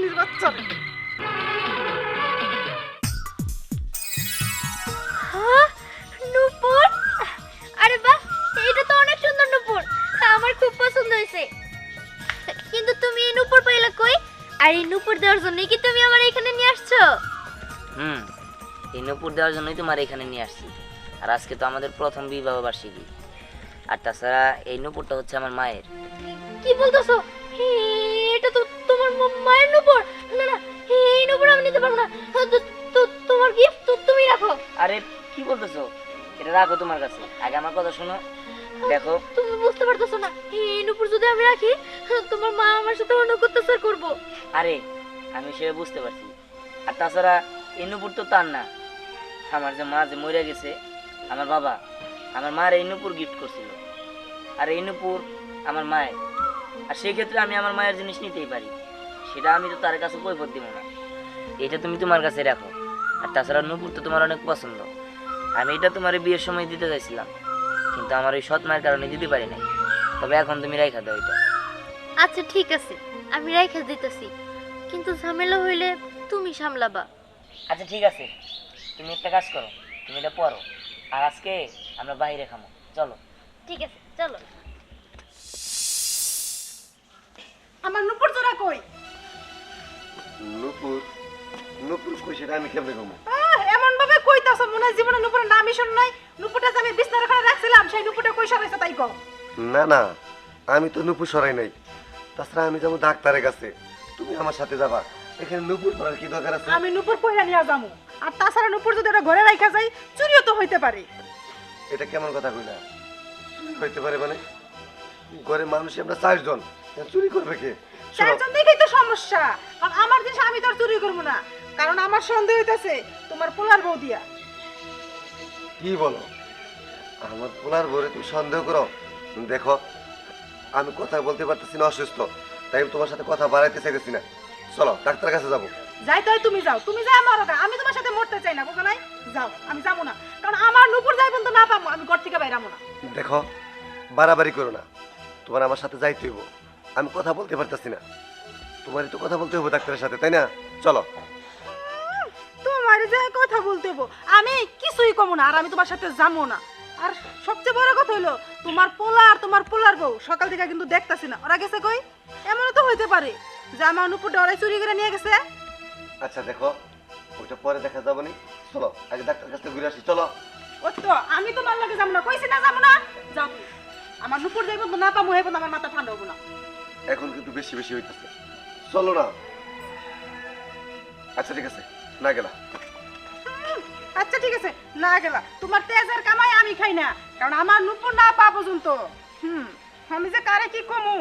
ফকিন্নির বাচ্চা। হ্যাঁ, নূপুর। আরে বাহ, এটা তো অনেক সুন্দর নূপুর, আমার খুব পছন্দ হয়েছে। কিন্তু তুমি এই নূপুর পাইলা কই? আর এই নূপুর দেওয়ার জন্যই কি তুমি আমার এখানে নিয়ে আসছো? এই নূপুর দেওয়ার জন্যই তোমার এখানে নিয়ে আসছি। আর আজকে তো আমাদের প্রথম বিবাহ বার্ষিকী। আর তাছাড়া এই নূপুরটা হচ্ছে আমার মায়ের। কি বলতেছো? এটা তো তোমার মায়ের নূপুর। না না, এই নূপুর আমি নিতে পারবো না। তোমার গিফট তুমি রাখো। আরে কি বলতেছো? এটা রাখো তোমার কাছে। আগে আমার কথা শোনো, দেখো। তুমি বুঝতে পারতেছো না, এই নূপুর যদি আমি রাখি, তোমার মা আমার সাথে অনেক অত্যাচার করবো। আরে আমি সে বুঝতে পারছি। আর তাছাড়া এই নূপুর তো তার না, আমার যে মা যে মরে গেছে, আমার বাবা আমার মার এই নূপুর গিফট করছিল। আর এই নূপুর আমার মায়ের। আর সেই ক্ষেত্রে আমি আমার মায়ের জিনিস নিতেই পারি, সেটা আমি তো তার কাছে কৈফিয়ত দিব না। এটা তুমি তোমার কাছে রাখো। আর তাছাড়া নূপুর তো তোমার অনেক পছন্দ। আমি এটা তোমার বিয়ের সময় দিতে চাইছিলাম, কিন্তু আমার ওই সৎ মায়ের কারণে দিতে পারি নাই। তবে এখন তুমি রাইখা দাও এটা। আচ্ছা ঠিক আছে, আমি রাইখা দিতেছি, কিন্তু ঝামেলা হইলে তুমি সামলাবা। আচ্ছা ঠিক আছে, তুমি একটা কাজ করো, তুমি এটা পড়ো। আর আজকে আমরা বাইরে খামো, চলো। ঠিক আছে, চলো। আমার নূপুর জোড়া কই? নূপুর নূপুর কই সেটা আমি কেমনে কমু? এমন ভাবে কইতাছ মনে হয় জীবনে নূপুরের নামই শুন নাই। নূপুরটা যে আমি বিছনার ঘরে রাখছিলাম, সেই নূপুরটা কই সরাইছে তাই কও। না না, আমি তো নূপুর সরাই নাই। তাছাড়া আমি যাবো ডাক্তারের কাছে, তুমি আমার সাথে যাবা। এখানে নূপুর করার কি দরকার আছে? আমি নূপুর কইরা নিয়া যামু। আর তাছাড়া নূপুর যদি ওটা ঘরে রাখা যায়, চুরিও তো হইতে পারে। এটা কেমন কথা কইলা? চুরি হইতে পারে মানে? ঘরে মানুষ আমরা 4 জন, চুরি করবে কে? শোনো, চারজন দেখেই তো সমস্যা। আর আমার জিনিস আমি তো আর চুরি করবো না, কারণ আমার সন্দেহ হইতাছে তোমার পোলার বউ দিয়া। কি বলো? আমার পোলার বউরে তুমি সন্দেহ করো? দেখো, আমি কথা বলতে পারতেছি না, অসুস্থ, তাই আমি তোমার সাথে কথা বাড়াইতে চাইতেছি না। চলো ডাক্তারের কাছে যাবো। যাই তাই তুমি যাও, তুমি যাই আমার ওটা। আমি তোমার সাথে মরতে চাই না, বুঝো নাই? যাও, আমি যাবো না, কারণ আমার নূপুর যাই পর্যন্ত না পাবো আমি ঘর থেকে বাইরামো না। দেখো, বাড়াবাড়ি করো না, তোমার আমার সাথে যাইতে হইব। আমি কথা বলতে পারতেছি না, তোমারই তো কথা বলতে হইব ডাক্তারের সাথে, তাই না? চলো। তোমার যে কথা বলতে হইব, আমি কিছুই কমো না, আর আমি তোমার সাথে যাবো না। আর সবচেয়ে বড় কথা হলো, তোমার পোলা আর তোমার পোলার বউ সকাল থেকে কিন্তু দেখতাছি না, ওরা গেছে কই? এমনও তো হইতে পারে যে আমার নূপুরটা ওরাই চুরি করে নিয়ে গেছে। আচ্ছা দেখো, ওইটা পরে দেখা যাবে না, চলো আগে ডাক্তার কাছে ঘুরে আসি, চলো। ও তো আমি তোমার লগে যাবো না, কইছি না যাবো না। যাও তুমি। আমার নূপুর যাই পর্যন্ত না পাবো, এই পর্যন্ত আমার মাথা ঠান্ডা হবো না। এখন কিন্তু বেশি বেশি হইতেছে, চলো না। আচ্ছা ঠিক আছে, না গেলা। আচ্ছা ঠিক আছে, না গেলা। তোমার তেজের কামাই আমি খাই না, কারণ আমার নূপুর না পা পর্যন্ত। আমি যে কারে কি কমু।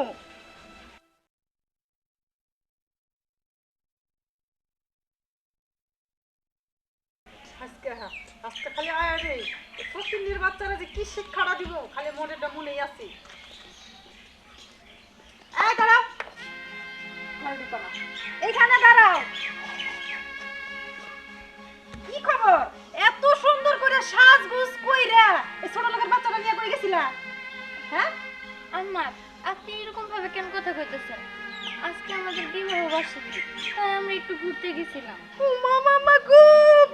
আজকে খালি আয়া রে, ফকিন্নির বাচ্চারা যে কি শিক্ষাটা দিব, খালি মনেটা মনেই আছে। এই দাঁড়াও, ঘরে ঢুকো না। এইখানে দাঁড়াও। কি খবর? এত সুন্দর করে সাজগুজ কইরা এই ছোট লোকের বাচ্চাটা নিয়ে কই গেছিলা? হ্যাঁ? আম্মা, আপনি এরকম ভাবে কেন কথা কইতেছেন? আজকে আমাদের বিবাহ বার্ষিকী, তাই আমরা একটু ঘুরতে গেছিলাম। ও মামা গো,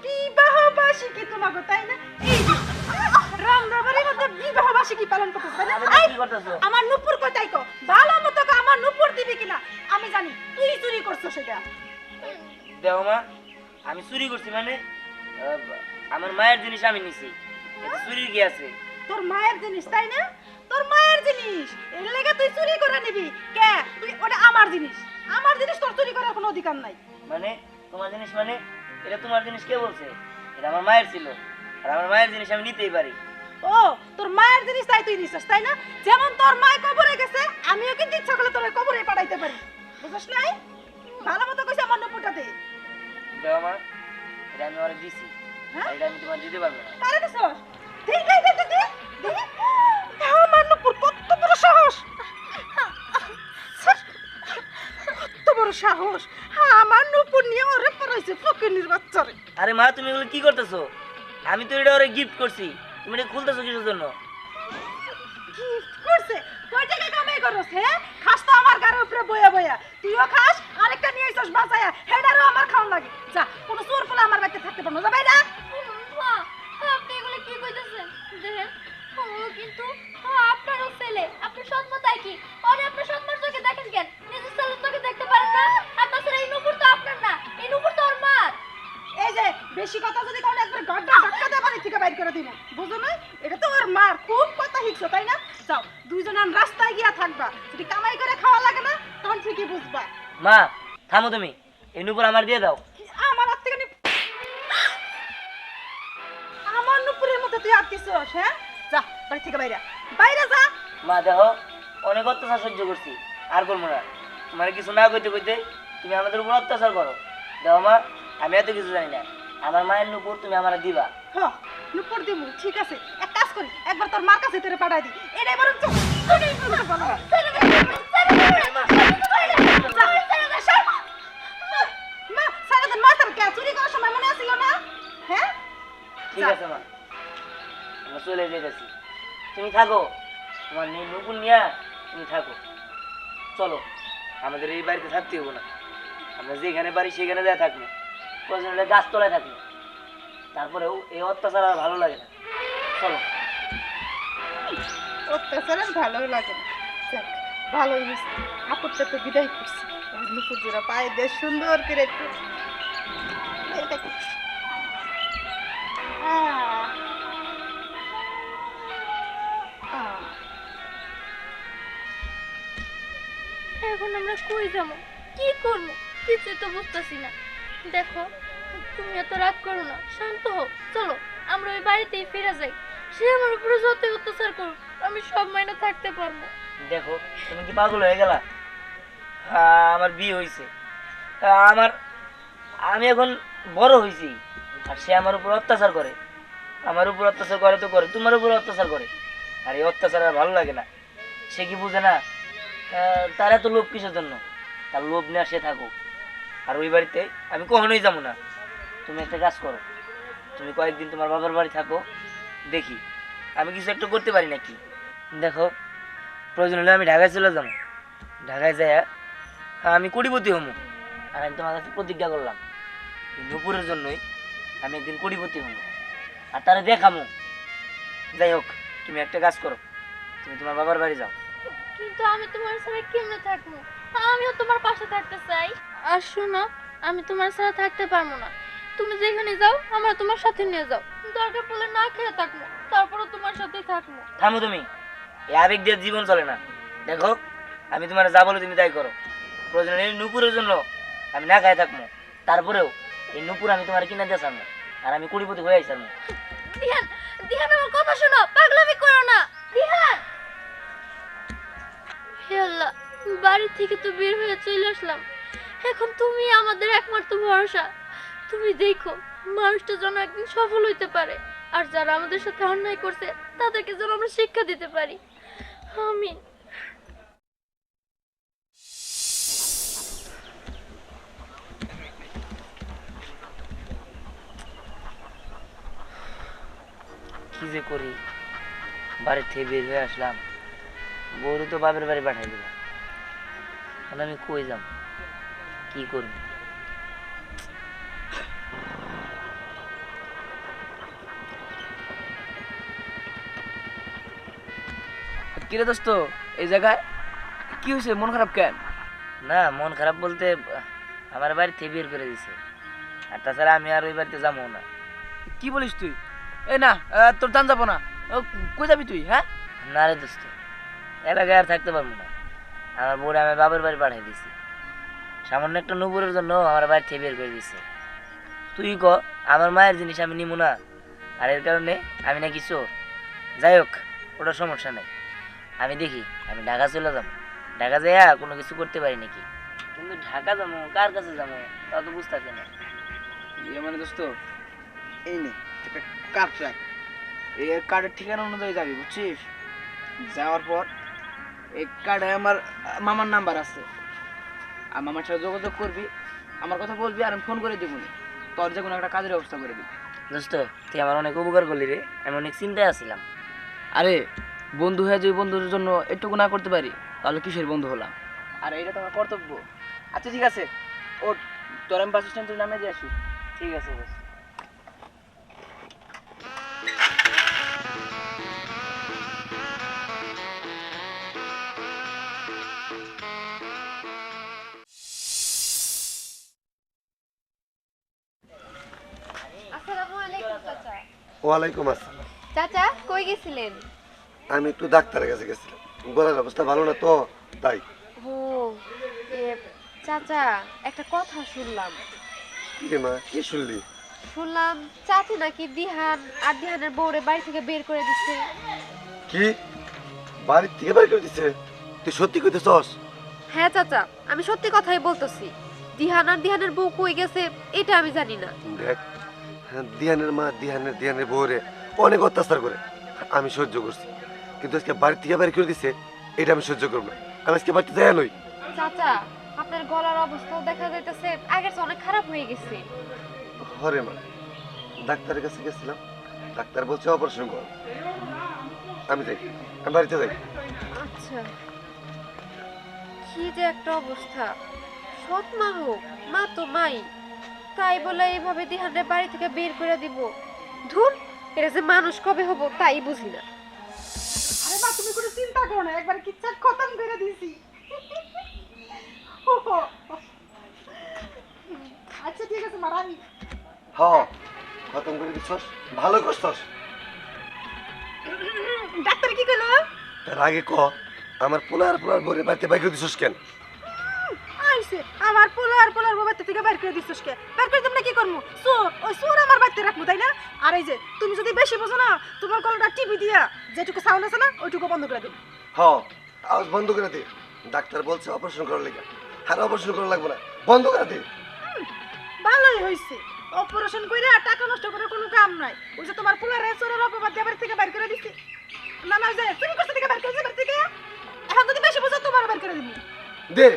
বিবাহ বার্ষিকী তোমাগো, তাই না? এই রংনগরের মধ্যে বিবাহ বার্ষিকী পালন করতেছ, তাই না? আরে কি করতেছো? আমার নূপুর কোথায় কো? ভালো মতো কো, আমার নূপুর দিবি কিনা? আমি জানি তুই চুরি করছ সেটা। দেও মা, আমি চুরি করছি মানে? আমার মায়ের জিনিস আমি নিছি, এতে চুরির কি আছে? তোর মায়ের জিনিস, তাই না? তোর মায়ের জিনিস, এর লেগে তুই চুরি করে নিবি কে? তুই ওটা আমার জিনিস, আমার জিনিস তোর চুরি করার কোনো অধিকার নাই। মানে তোমার জিনিস মানে? এটা তোমার জিনিস কে বলছে? এটা আমার মায়ের ছিল, আর আমার মায়ের জিনিস আমি নিতেই পারি। ও, তোর মায়ের জিনিস তাই তুই নিছিস, তাই না? যেমন তোর মায় কবরে গেছে, আমিও কিন্তু ইচ্ছা করলে তোর কবরে পাঠাইতে পারি, বুঝছ নাই? ভালো মতো কইছে আমার নূপুরটা দে। দেও মা, এটা আমি ওরে দিছি, হ্যাঁ? আর এটা আমি তোমার দিতে পারবো না। আরে দিছস? দে দে দে দে দে দে। আমার নূপুর কত বড় সাহস! কত বড় সাহস! আমার নূপুর নিয়ে ওরে পরাইছে ফকিন্নির বাচ্চারে। আরে মা, তুমি এগুলো কি করতেছো? আমি তো এটা ওরে গিফট করছি, তুমি এটা খুলতেছো কিসের জন্য? গিফট করছে কয় টাকা কামাই করছ হ্যাঁ খাস তো আমার গাড়ির উপরে বয়া বয়া তুইও খাস আরেকটা নিয়ে আইছস বাঁচায়া হেডারও আমার খাওন লাগে যা কোনো চোর পোলা আমার বাড়িতে থাকতে পারবো না যা বাইরা মা আপনি এগুলো কি কইতেছেন দেখেন ও কিন্তু আপনারও ছেলে আপনি সৎমা তাই কি আরে আপনি সৎমার চোখে দেখেন কেন নিজের ছেলের চোখে দেখতে পারেন না আপনার ছেলে এই নুপুর তো আপনার না এই নুপুর তো ওর মার এই যে বেশি কথা যদি কোন একবার গড্ডা ধাক্কা দিয়ে বাড়ি থেকে বাইর করে দিব বুঝো না এটা তো ওর মার খুব কথা শিখছো তাই না যাও দুইজন আন রাস্তায় গিয়া থাকবা যদি কামাই করে খাওয়া লাগে না তখন ঠিকই বুঝবা মা থামো তুমি এই নুপুর আমার দিয়ে দাও আমার হাত থেকে আমার নুপুরের মধ্যে তুই আটকেছিস হ্যাঁ যা বাড়ি থেকে বাইরে বাইরে যা মা দেখো অনেক অত্যাচার সহ্য করছি আর করবো না তোমার কিছু না কইতে কইতে তুমি আমাদের উপর অত্যাচার করো দেখো মা আমি এত কিছু জানি না আমার মায়ের নুপুর তুমি আমার দিবা হ্যাঁ নুপুর দিব ঠিক আছে এক কাজ করি একবার তোর মার কাছে তোরে পাঠাই দি এটাই বরং এটাই বরং ভালো হয়। মা সারাদিন মাথার কে চুরি করার সময় মনে আসিল না হ্যাঁ ঠিক আছে মা আমরা চলে যেতেছি তুমি থাকো তোমার নুপুর নিয়ে তুমি থাকো চলো আমাদের এই বাড়িতে থাকতে হবো না আমরা যেখানে পারি সেখানে যা থাকবো প্রয়োজন হলে গাছতলায় থাকবো তারপরেও এই অত্যাচার আর ভালো লাগে না চলো অত্যাচার আর ভালো লাগে না যাক ভালোই হয়েছে আপদটা তো বিদায় করছি নুপুর জোড়া পায়ে বেশ সুন্দর করে একটু এটা কি? আহ, আহ, এখন আমরা কই যাবো কি করবো কিছুই তো বুঝতেছি না দেখো তুমি এত রাগ করো না শান্ত হও চলো আমরা ওই বাড়িতেই ফিরে যাই সে আমার উপরে যতই অত্যাচার করুক আমি সব মাইনে থাকতে পারবো দেখো তুমি কি পাগল হয়ে গেলা আমার বিয়ে হয়েছে আমি এখন বড় হয়েছি আর সে আমার উপর অত্যাচার করে আমার উপর অত্যাচার করে তো করে তোমার উপর অত্যাচার করে আর এই অত্যাচার আর ভালো লাগে না সে কি বুঝে না তার এত লোভ কিসের জন্য তার লোভ নেওয়া সে থাকুক আর ওই বাড়িতে আমি কখনোই যাবো না তুমি একটা কাজ করো তুমি কয়েকদিন তোমার বাবার বাড়ি থাকো দেখি আমি কিছু একটা করতে পারি নাকি দেখো প্রয়োজন হলে আমি ঢাকায় চলে যাবো ঢাকায় যাই আমি কোটিপতি হমু আর আমি তোমার কাছে প্রতিজ্ঞা করলাম এই নুপুরের জন্যই আমি একদিন কোটিপতি হমু আর তারা দেখামো যাই হোক তুমি একটা কাজ করো তুমি তোমার বাবার বাড়ি যাও কিন্তু আমি তোমার সাথে কেমনে থাকবো আমিও তোমার পাশে থাকতে চাই আর শোনো আমি তোমার সাথে থাকতে পারবো না তুমি যেখানে যাও আমরা তোমার সাথে নিয়ে যাও দরকার পড়লে না খেয়ে থাকবো তারপরও তোমার সাথেই থাকবো থামো তুমি এই আবেগ দিয়ে জীবন চলে না দেখো আমি তোমার যা বলো তুমি তাই করো প্রয়োজন এই নুপুরের জন্য আমি না খাই থাকবো তারপরেও এই নুপুর আমি তোমার কিনে দিয়ে ছাড়বো আর আমি কোটিপতি হয়ে ছাড়বো দিহান দিহান আমার কথা শোনো পাগলামি করো না দিহান হে আল্লাহ বাড়ি থেকে তো বের হয়ে চলে আসলাম এখন তুমি আমাদের একমাত্র ভরসা তুমি দেখো মানুষটা যেন একদিন সফল হইতে পারে আর যারা আমাদের সাথে অন্যায় করছে তাদেরকে যেন আমরা শিক্ষা দিতে পারি আমিন কি যে করি বাড়ি থেকে বের হয়ে আসলাম বউরে তো বাপের বাড়ি পাঠাই দিলাম তাহলে আমি কই যাব কি করব কিরে দোস্ত এই জায়গায় কি হয়েছে মন খারাপ কেন? না মন খারাপ বলতে আমার বাড়ি থেকে বের করে দিছে আর তাছাড়া আমি আর ওই বাড়িতে যাবো না কি বলিস তুই? এই না তোর দান যাবো না কই যাবি তুই? হ্যাঁ না রে দোস্ত এলাকায় আর থাকতে পারবো না আমার বউরে আমি বাবার বাড়ি পাঠিয়ে দিছি সামান্য একটা নুপুরের জন্য আমার বাড়ি থেকে বের করে দিছে তুই ক আমার মায়ের জিনিস আমি নিবো না আর এর কারণে আমি নাকি চোর যাই হোক ওটা সমস্যা নেই আমি দেখি আমি ঢাকা চলে যাবো ঢাকা যাইয়া কোনো কিছু করতে পারি নাকি কিন্তু ঢাকা যাবো কার কাছে যাবো তা তো বুঝতেছি না মানে দোস্ত এই নে একটা কার্ড রাখ এই কার্ডের ঠিকানা অনুযায়ী যাবি বুঝছিস যাওয়ার পর এই কার্ডে আমার মামার নাম্বার আছে আর মামার সাথে যোগাযোগ করবি আমার কথা বলবি আর আমি ফোন করে দেবো তোর যে কোনো একটা কাজের ব্যবস্থা করে দিবি। দোস্ত তুই আমার অনেক উপকার করলি রে আমি অনেক চিন্তায় আছিলাম আরে বন্ধু হয়ে যদি বন্ধুর জন্য একটুকু না করতে পারি তাহলে কিসের বন্ধু হলাম? আর এটা তোমার কর্তব্য। আচ্ছা ঠিক আছে, ও তোর আমি বাস স্ট্যান্ড নামে দিয়ে আসি। ঠিক আছে বস। আসসালামু আলাইকুম চাচা। ওয়ালাইকুম আসসালাম। চাচা কই গেছিলেন? আমি একটু ডাক্তারের কাছে গেছিলাম, গলার অবস্থা ভালো না তো তাই। ও এ চাচা একটা কথা শুনলাম। কি রে মা, কি শুনলি? শুনলাম চাচি নাকি দিহান আর দিহানের বউরে বাড়ি থেকে বের করে দিচ্ছে। কি বাড়ির থেকে বাড়ি করে দিছে? তুই সত্যি কইতেছস? হ্যাঁ চাচা, আমি সত্যি কথাই বলতেছি। দিহান আর দিহানের বউ কই গেছে এটা আমি জানি না। দেখ, দিহানের মা দিহানের বউরে অনেক অত্যাচার করে, আমি সহ্য করছি, কিন্তু আজকে বাড়ি থেকে বাড়ি করে দিছে, এটা আমি সহ্য করব না। আমি আজকে বাড়িতে যাই নই। চাচা আপনার গলার অবস্থাও দেখা যাইতেছে আগের চেয়ে অনেক খারাপ হয়ে গেছে। হরে মা, ডাক্তারের কাছে গেছিলাম, ডাক্তার বলছে অপারেশন কর। আমি যাই, আমি বাড়িতে যাই। আচ্ছা, কি যে একটা অবস্থা। সৎ মা হোক, মা তো মাই, তাই বলে এইভাবে দিহানের বাড়ি থেকে বের করে দিব? ধুর, এটা যে মানুষ কবে হবো তাই বুঝি না। আরে মা, তুমি কোনো চিন্তা করো না, একবার কিচ্ছা খতম করে দিছি। আচ্ছা ঠিক আছে মা, রানি। হ, খতম করে দিছস, ভালো করছস। ডাক্তার কি কইলো? তার আগে ক, আমার পোলার বরে বাড়িতে বাইক করে দিছস কেন? আইছে আমার পোলার বাবাতে থেকে বের করে দিছস কে? বের করে তোমরা কি করমু? চোর, ওই চোর আমার বাড়িতে রাখমু তাই না? আর এই যে তুমি যদি বেশি বোঝো না, তোমার গলাটা টিপি দিয়া যেটুকু সাউন্ড আছে না ওইটুকু বন্ধ করে দিন। হ, আওয়াজ বন্ধ করে দে। ডাক্তার বলছে অপারেশন করার লেগে, আর অপারেশন করা লাগবে না, বন্ধ করে দে। ভালোই হইছে, অপারেশন কইরা টাকা নষ্ট করার কোনো কাম নাই। ওই যে তোমার পোলার চোরের অপবাদ দিয়ে বাড়ি থেকে বের করে দিছি না, না যে তুমি কোথা থেকে বের করেছি বাড়ি থেকে? এখন যদি বেশি বোঝো তোমার বের করে দিবি। দে।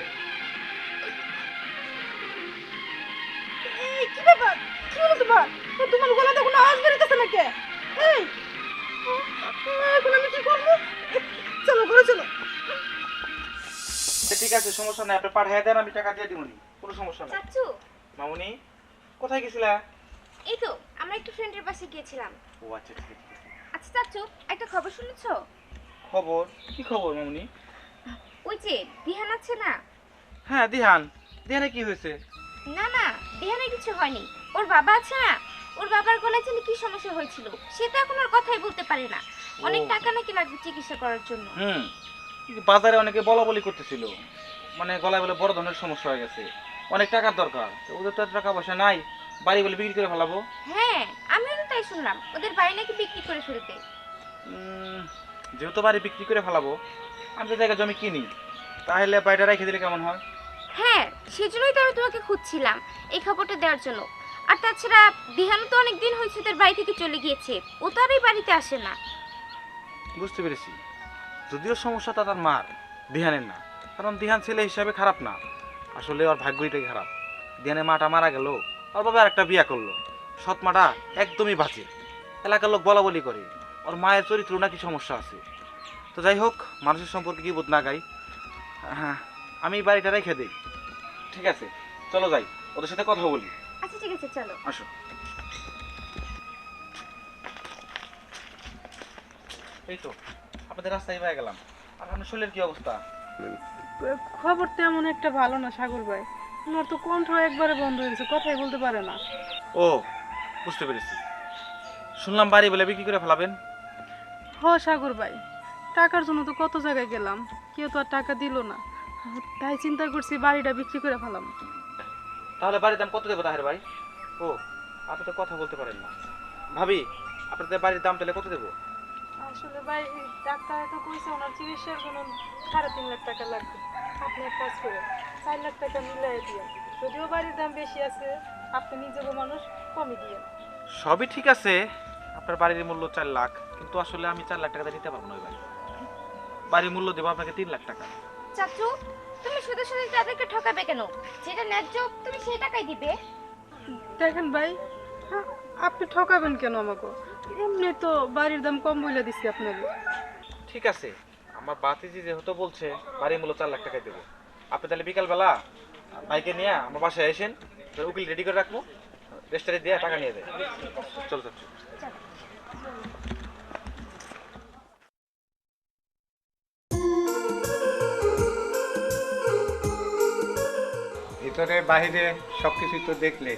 এই কি ব্যাপার? কি হলো তোমার? তোমার গলাতে কোনো আওয়াজ বেরোতেছে না কে? এই এখন আমি কি করবো? চলো ঘরে চলো। ঠিক আছে, সমস্যা নাই, আপনি পাঠিয়ে দেন, আমি টাকা দিয়ে দিবনি, কোনো সমস্যা নাই। চাচু, মামুনি কোথায় গেছিলা? এই তো আমরা একটু ফ্রেন্ডের বাসে গিয়েছিলাম। ও আচ্ছা, ঠিক আছে, ঠিক আছে। আচ্ছা চাচু, একটা খবর শুনেছো? খবর? কি খবর মামুনি? ওই যে দিহান আছে না? হ্যাঁ, দিহানে কি হয়েছে? না না, দিহানের কিছু হয়নি। ওর বাবা আছে না, ওর বাবার গলায় জানি কি সমস্যা হয়েছিল, সে তো এখন আর কথাই বলতে পারে না। অনেক ও। টাকা নাকি লাগবে চিকিৎসা করার জন্য। কিন্তু বাজারে অনেকে বলা বলি করতেছিল, মানে গলায় বলে বড় ধরনের সমস্যা হয়ে গেছে, অনেক টাকার দরকার। তো ওদের তো এত টাকা পয়সা নাই, বাড়ি বলে বিক্রি করে ফেলাবো। হ্যাঁ, আমিও তো তাই শুনলাম, ওদের বাড়ি নাকি বিক্রি করে ফেলতে। যেহেতু বাড়ি বিক্রি করে ফেলাবো, আমি তো জায়গা জমি কিনি, তাহলে বাড়িটা রেখে দিলে কেমন হয়? হ্যাঁ, সেজন্যই তো আমি তোমাকে খুঁজছিলাম এই খবরটা দেওয়ার জন্য। আর তাছাড়া দিহানও তো অনেক দিন হয়েছে ওদের বাড়ি থেকে চলে গিয়েছে, ও তো আর এই বাড়িতে আসে না। বুঝতে পেরেছি, যদিও সমস্যাটা তার মার, দিহানের না। কারণ দিহান ছেলে হিসাবে খারাপ না, আসলে ওর ভাগ্যটাই খারাপ। দিহানের মাটা মারা গেল, ওর বাবা আরেকটা বিয়ে করলো। সৎ মাটা একদমই বাঁচে, এলাকার লোক বলা বলি করে ওর মায়ের চরিত্র নাকি সমস্যা আছে। তো যাই হোক, মানুষের সম্পর্কে কি বোধ না গাই। হ্যাঁ, আমি এই বাড়িটা রেখে দিই। ঠিক আছে, চলো যাই, ওদের সাথে কথা বলি। আচ্ছা ঠিক আছে, চলো। আসো। এই তো আপনাদের রাস্তায় পেয়ে গেলাম। আর আপনার শরীরের কি অবস্থা? খবর তেমন একটা ভালো না সাগর ভাই, তোমার তো কণ্ঠ একবারে বন্ধ হয়ে গেছে, কথাই বলতে পারে না। ও, বুঝতে পেরেছি। শুনলাম বাড়ি বলে বিক্রি করে ফেলাবেন। হ সাগর ভাই, টাকার জন্য তো কত জায়গায় গেলাম, কেউ তো আর টাকা দিল না, তাই চিন্তা করছি বাড়িটা বিক্রি করে ফেলাম। তাহলে বাড়ির দাম কত দেবো তাহের ভাই? ও, আপনি তো কথা বলতে পারেন না। ভাবি, আপনাদের বাড়ির দাম তাহলে কত দেবো? আসলে ভাই ডাক্তার তো কইছে ওনার চিকিৎসার জন্য 3.5 লাখ টাকা লাগবে। আপনি এক কাজ করেন, 4 লাখ টাকা মিলাই দিয়ে, যদিও বাড়ির দাম বেশি আছে, আপনি নিজেও মানুষ, কমই দিয়ে। সবই ঠিক আছে, আপনার বাড়ির মূল্য 4 লাখ, কিন্তু আসলে আমি 4 লাখ টাকা দিয়ে নিতে পারবো না। ওই বাড়ির মূল্য দেবো আপনাকে 3 লাখ টাকা। চাচু, তুমি শুধু শুধু তাদেরকে ঠকাবে কেন? যেটা ন্যায্য তুমি সেই টাকাই দিবে। দেখেন ভাই, আপনি ঠকাবেন কেন আমাকে? এমনি তো বাড়ির দাম কম বলে দিচ্ছি আপনাকে। ঠিক আছে, আমার বাতিজি যেহেতু বলছে বাড়ি মূল্য 4 লাখ টাকায় দেবো, আপনি তাহলে বিকালবেলা বাইকে নিয়ে আমার বাসায় আসেন, উকিল রেডি করে রাখবো, রেজিস্ট্রি দিয়ে টাকা নিয়ে দেয়। চল চল চল। ভিতরে বাহিরে সব কিছুই তো দেখলে,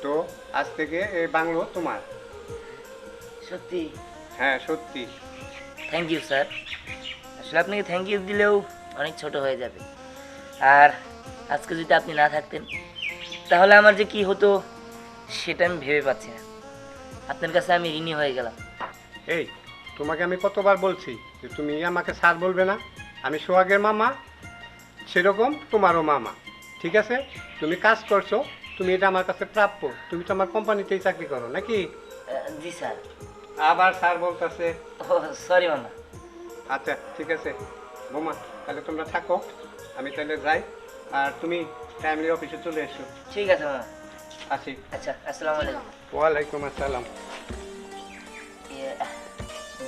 তো আজ থেকে এই বাংলো তোমার। সত্যি? হ্যাঁ সত্যি। Thank you sir. আসলে আপনাকে থ্যাংক ইউ দিলেও অনেক ছোট হয়ে যাবে। আর আজকে যদি আপনি না থাকতেন তাহলে আমার যে কি হতো সেটা আমি ভেবে পাচ্ছি না। আপনার কাছে আমি ঋণী হয়ে গেলাম। এই তোমাকে আমি কতবার বলছি যে তুমি আমাকে স্যার বলবে না, আমি সোহাগের মামা, সেরকম তোমারও মামা। ঠিক আছে, তুমি কাজ করছো, তুমি এটা আমার কাছে প্রাপ্য। তুমি তো আমার কোম্পানিতেই চাকরি করো নাকি? জি স্যার। আবার স্যার বলতেছে। ও সরি মামা। আচ্ছা ঠিক আছে বোমা, তাহলে তোমরা থাকো, আমি তাহলে যাই। আর তুমি ফ্যামিলি অফিসে চলে এসো। ঠিক আছে মামা। আসি। আচ্ছা, আসসালামু আলাইকুম। ওয়ালাইকুম আসসালাম।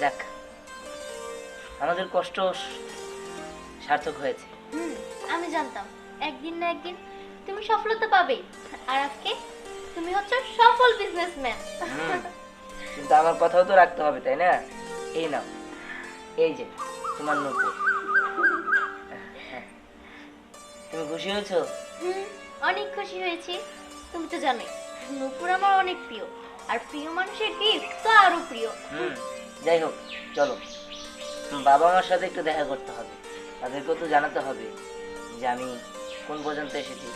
যাক, আমাদের কষ্ট সার্থক হয়েছে। আমি জানতাম একদিন না একদিন তুমি সফলতা পাবে, আর আজকে তুমি হচ্ছে সফল বিজনেসম্যান। কিন্তু আমার কথাও তো রাখতে হবে, তাই না? এই নাও, এই যে তোমার নূপুর। তুমি খুশি হয়েছো? অনেক খুশি হয়েছি। তুমি তো জানোই নূপুর আমার অনেক প্রিয়, আর প্রিয় মানুষের গিফট তো আরো প্রিয়। যাই হোক, চলো বাবা মার সাথে একটু দেখা করতে হবে, তাদেরকেও তো জানাতে হবে যে আমি কোন পর্যন্ত এসেছি।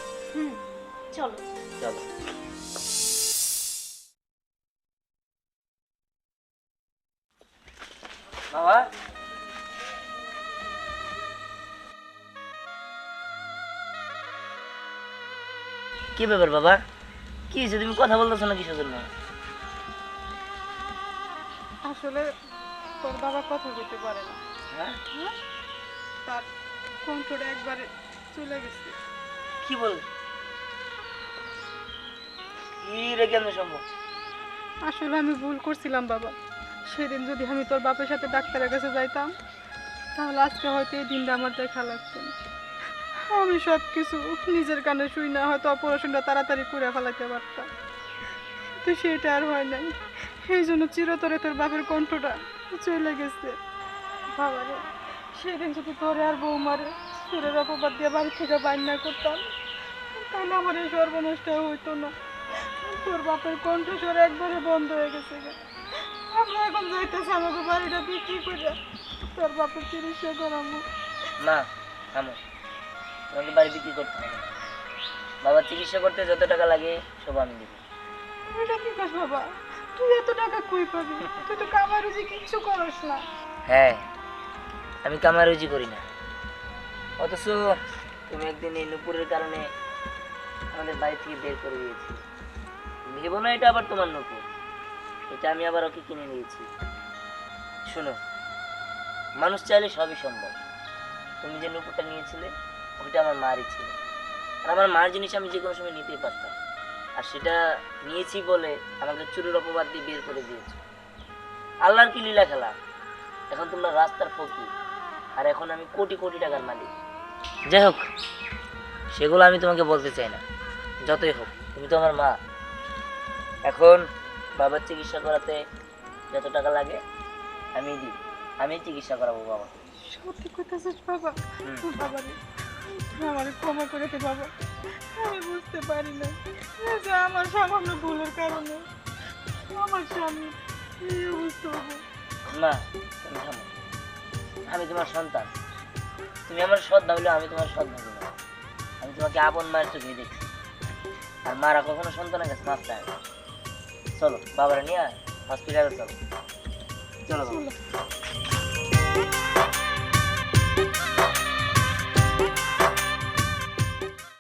চলো চলো। বাবা, কি ব্যাপার বাবা? কি হয়েছে, তুমি কথা বলতেছো না কিসের জন্য? আসলে তোর বাবা কথা বলতে পারে না, হ্যাঁ? তার কণ্ঠটা একবারে চলে গেছে। কি বল? কি রে, কেমন সম্ভব? আসলে আমি ভুল করছিলাম বাবা। সেদিন যদি আমি তোর বাপের সাথে ডাক্তারের কাছে যাইতাম তাহলে আজকে হয়তো এই দিনটা আমার দেখা লাগতো না। আমি সব কিছু নিজের কানে শুই না, হয়তো অপারেশনটা তাড়াতাড়ি করে ফেলাতে পারতাম, তো সেটা আর হয় নাই। এই জন্য চিরতরে তোর বাপের কণ্ঠটা চলে গেছে। বাবা রে, সেদিন যদি তোরে আর বৌমারে সুরের অপবাদ দিয়ে বাড়ি থেকে বাইর না করতাম তাহলে আমার এই সর্বনষ্ট হইতো না। তোর বাপের কণ্ঠস্বর একবারে বন্ধ হয়ে গেছে। আমরা এখন যাইতেছি আমাকে বাড়িটা বিক্রি করে তোর বাপের চিকিৎসা করাবো। মা, থামো, তোমাকে বাড়ি বিক্রি করতে হবে। বাবার চিকিৎসা করতে যত টাকা লাগে সব আমি দিব। এটা কি কাজ বাবা? তুই এত টাকা কই পাবি? তুই তো কামাই রুজি কিচ্ছু করস না। হ্যাঁ, আমি কামাই রুজি করি না, অথচ তুমি একদিন এই নূপুরের কারণে আমাদের বাড়ি থেকে বের করে দিয়েছি। ভেবো না এটা আবার তোমার নূপুর, এটা আমি আবার ওকে কিনে নিয়েছি। শোনো, মানুষ চাইলে সবই সম্ভব। তুমি যে নূপুরটা নিয়েছিলে ওইটা আমার মারই ছিল, আর আমার মার জিনিস আমি যে কোনো সময় নিতেই পারতাম, আর সেটা নিয়েছি বলে আমাকে চুরির অপবাদ দিয়ে বের করে দিয়েছো। আল্লাহর কি লীলা খেলা! এখন তোমরা রাস্তার ফকির, আর এখন আমি কোটি কোটি টাকার মালিক। যাই হোক, সেগুলো আমি তোমাকে বলতে চাই না। যতই হোক, তুমি তো আমার মা। এখন বাবার চিকিৎসা করাতে যত টাকা লাগে আমি দিই, আমি চিকিৎসা করাবো বাবা। সত্যি কইতাছিস বাবা? বাবা রে, তুই আমার ক্ষমা করে দে বাবা। আমি বুঝতে পারি না যে আমার সামান্য ভুলের কারণে আমার স্বামী এই অবস্থা হবে। না, তুমি থামো। আমি তোমার সন্তান, তুমি আমার সৎ না হলে আমি তোমার সৎ ভাবি না। আমি তোমাকে আপন মায়ের চোখে দেখছি, আর মারা কখনো সন্তানের কাছে মাপ চায় না। চলো বাবারা নিয়ে হসপিটালে চলো। চলো বাবা।